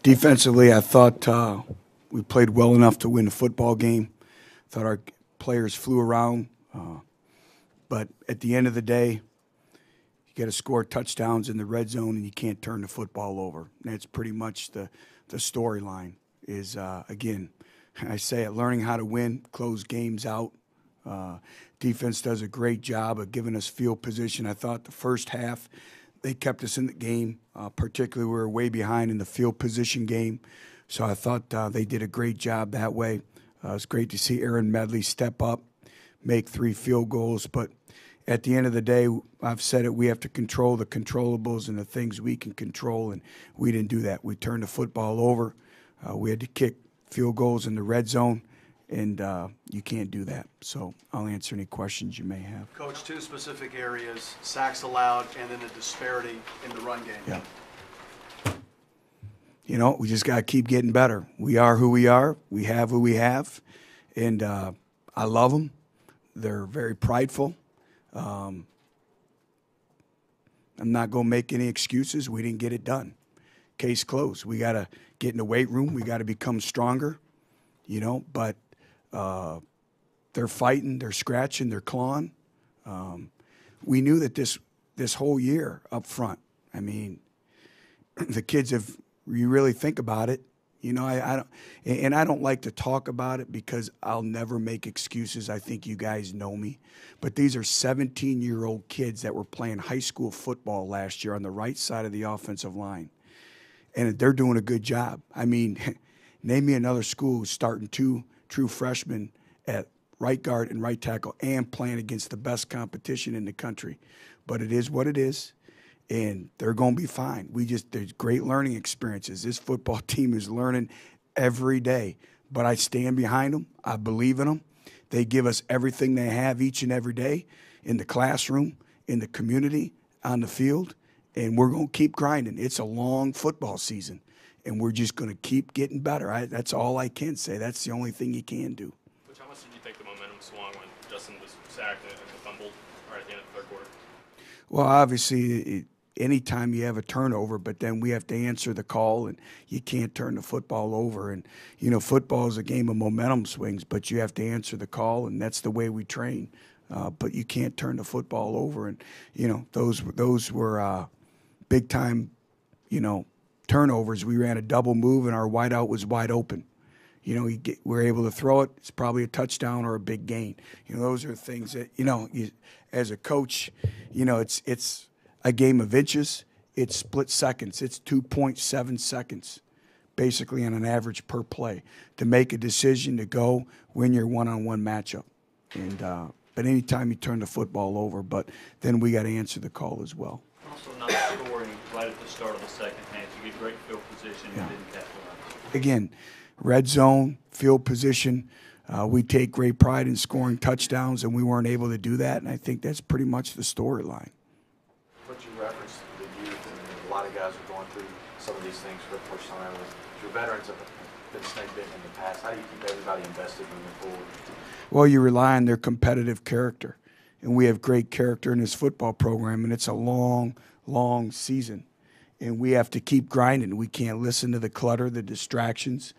Defensively, I thought we played well enough to win the football game. Thought our players flew around. But at the end of the day, you got to score touchdowns in the red zone, and you can't turn the football over. And that's pretty much the storyline is, again, I say it, learning how to win, close games out. Defense does a great job of giving us field position. I thought the first half they kept us in the game, particularly we were way behind in the field position game. So I thought they did a great job that way. It's great to see Aaron Medley step up, make 3 field goals. But at the end of the day, I've said it, we have to control the controllables and the things we can control, and we didn't do that. We turned the football over. We had to kick field goals in the red zone, and you can't do that. So I'll answer any questions you may have. Coach, 2 specific areas, sacks allowed and then the disparity in the run game. Yeah. You know, we just got to keep getting better. We are who we are. We have who we have. And I love them. They're very prideful. I'm not going to make any excuses. We didn't get it done. Case closed. We got to get in the weight room. We got to become stronger, you know, but they're fighting, they're scratching, they're clawing. We knew that this whole year up front, I mean, the kids have, you really think about it, you know, I don't like to talk about it because I'll never make excuses. I think you guys know me. But these are 17-year-old kids that were playing high school football last year on the right side of the offensive line. And they're doing a good job. I mean, name me another school who's starting 2 true freshmen at right guard and right tackle and playing against the best competition in the country. But it is what it is. And they're going to be fine. There's great learning experiences. This football team is learning every day. But I stand behind them. I believe in them. They give us everything they have each and every day in the classroom, in the community, on the field. And we're going to keep grinding. It's a long football season. And we're just going to keep getting better. That's all I can say. That's the only thing you can do. Butch, how much did you think the momentum swung when Justin was sacked and fumbled right at the end of the third quarter? Well, obviously, anytime you have a turnover, but then we have to answer the call, and you can't turn the football over. And, you know, football is a game of momentum swings, but you have to answer the call, and that's the way we train. But you can't turn the football over. And, you know, those were big-time, you know, turnovers. We ran a double move, and our wideout was wide open. You know, we're able to throw it. It's probably a touchdown or a big gain. You know, those are things that, you know, as a coach, you know, it's a game of inches. It's split seconds. It's 2.7 seconds, basically on an average per play, to make a decision to go win your one-on-one matchup. And but anytime you turn the football over, but then we got to answer the call as well. Also not scoring right at the start of the second half. You get great field position and didn't capitalize. Again, red zone, field position. We take great pride in scoring touchdowns, and we weren't able to do that. And I think that's pretty much the storyline. But you referenced the youth, and a lot of guys are going through some of these things for the first time. Your veterans have been snake bitten in the past. How do you keep everybody invested moving forward? Well, you rely on their competitive character. And we have great character in this football program, and it's a long, long season. And we have to keep grinding. We can't listen to the clutter, the distractions.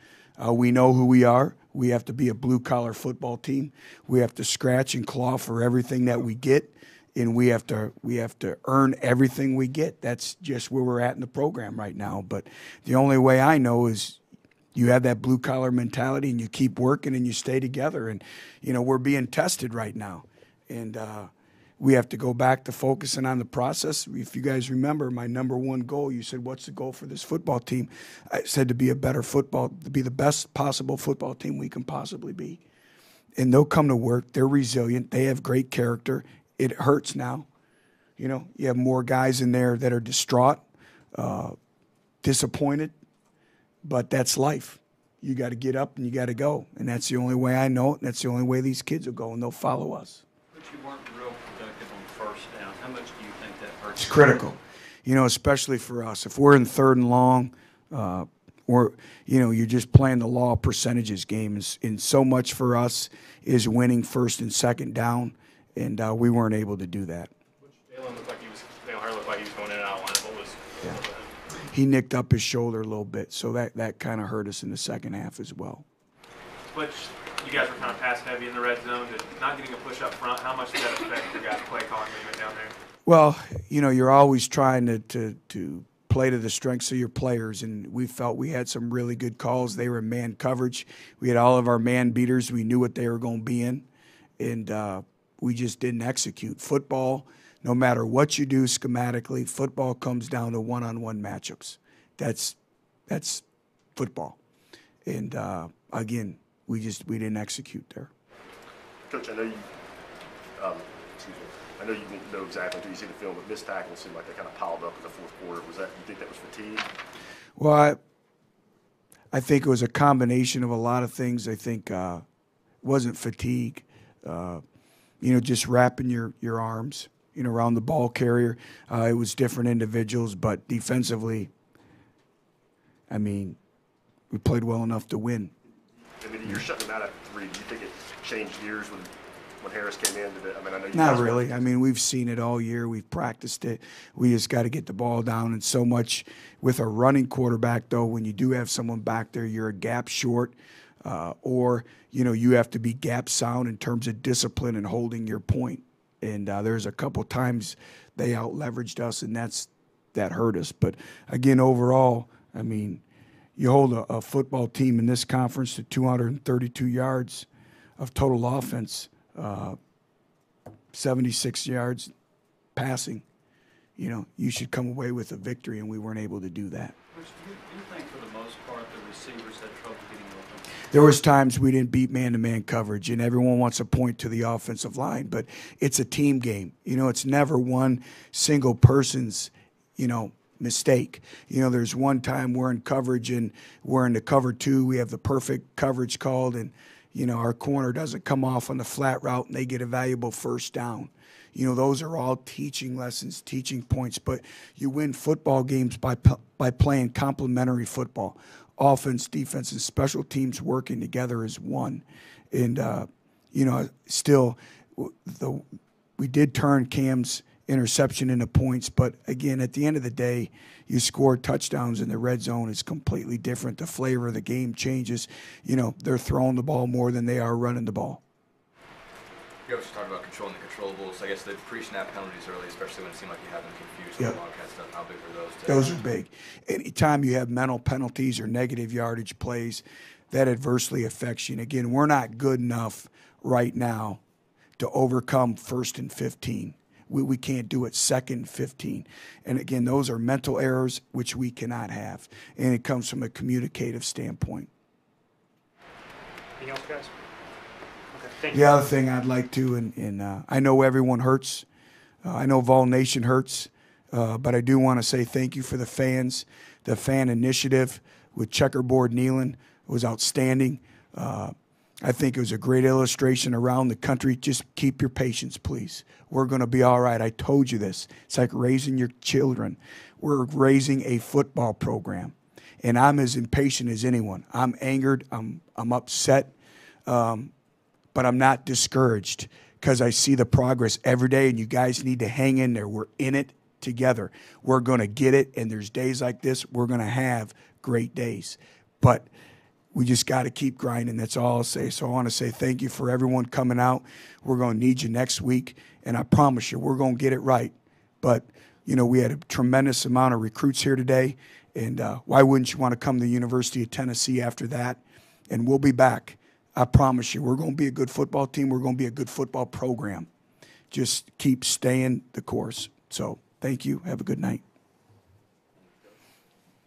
We know who we are. We have to be a blue-collar football team. We have to scratch and claw for everything that we get, and we have to earn everything we get. That's just where we're at in the program right now. But the only way I know is you have that blue-collar mentality, and you keep working, and you stay together. And, you know, we're being tested right now. And we have to go back to focusing on the process. If you guys remember, my #1 goal, you said, what's the goal for this football team? I said to be a better football, to be the best possible football team we can possibly be. And they'll come to work. They're resilient. They have great character. It hurts now. You know, you have more guys in there that are distraught, disappointed, but that's life. You got to get up and you got to go. And that's the only way I know it, and that's the only way these kids will go, and they'll follow us. You weren't real productive on first down. How much do you think that hurts? It's critical, you know, especially for us. If we're in 3rd and long, or, you know, you're just playing the law of percentages game. And so much for us is winning 1st and 2nd down. and we weren't able to do that. Jalen looked like Jalen Hurd looked like he was going in and out of line. What was He nicked up his shoulder a little bit, so that kind of hurt us in the second half as well. Butch, you guys were kind of pass heavy in the red zone. Not getting a push up front, how much did that affect your guys' play calling when you went down there? Well, you're always trying to play to the strengths of your players, and we felt we had some really good calls. They were in man coverage. We had all of our man beaters. We knew what they were going to be in, and we just didn't execute. Football, no matter what you do schematically, football comes down to one-on-one matchups. That's football. And, again, we didn't execute there. Coach, I know you I know you didn't know exactly until you see the film, but missed tackles seemed like they kind of piled up in the fourth quarter. You think that was fatigue? Well, I think it was a combination of a lot of things. I think it wasn't fatigue. Just wrapping your arms, around the ball carrier. It was different individuals, but defensively, we played well enough to win. You're shutting them out at 3. Do you think it changed gears when Harris came in? I know you Not really. We've seen it all year. We've practiced it. We just got to get the ball down. And so much with a running quarterback, though, when you do have someone back there, you're a gap short, or you have to be gap sound in terms of discipline and holding your point. And there's a couple times they out-leveraged us, and that hurt us. But, again, overall, you hold a football team in this conference to 232 yards of total offense, 76 yards passing. You should come away with a victory, and we weren't able to do that. Which do you think for the most part the receivers had trouble getting open? There was times we didn't beat man-to-man coverage, and everyone wants to point to the offensive line, but it's a team game. It's never one single person's, mistake. There's one time we're in coverage and we're in the cover 2. We have the perfect coverage called, and our corner doesn't come off on the flat route, and they get a valuable first down. Those are all teaching lessons, teaching points. But you win football games by playing complementary football. Offense, defense, and special teams working together as one. And, still, we did turn Cam's interception into points. But, again, at the end of the day, you score touchdowns in the red zone. It's completely different. The flavor of the game changes. They're throwing the ball more than they are running the ball. You always talk about controlling the controllables. I guess the pre-snap penalties early, especially when it seemed like you had them confused with the Wildcat stuff. How big were those? Those are big. Anytime you have mental penalties or negative yardage plays, that adversely affects you. And, again, we're not good enough right now to overcome 1st and 15. We can't do it 2nd and 15. And, again, those are mental errors which we cannot have. And it comes from a communicative standpoint. Anything else, guys? Okay, thank you. The other thing I'd like to, and I know everyone hurts. I know Vol Nation hurts. But I do want to say thank you for the fans. The fan initiative with Checkerboard Kneeling was outstanding. I think it was a great illustration around the country. Just keep your patience, please. We're going to be all right. I told you this. It's like raising your children. We're raising a football program, and I'm as impatient as anyone. I'm angered. I'm upset, but I'm not discouraged because I see the progress every day, and you guys need to hang in there. We're in it together. We're going to get it, and there's days like this. We're going to have great days, but we just got to keep grinding. That's all I'll say. So I want to say thank you for everyone coming out. We're going to need you next week, and I promise you we're going to get it right. But, we had a tremendous amount of recruits here today, and why wouldn't you want to come to the University of Tennessee after that? And we'll be back. I promise you we're going to be a good football team. We're going to be a good football program. Just keep staying the course. So thank you. Have a good night.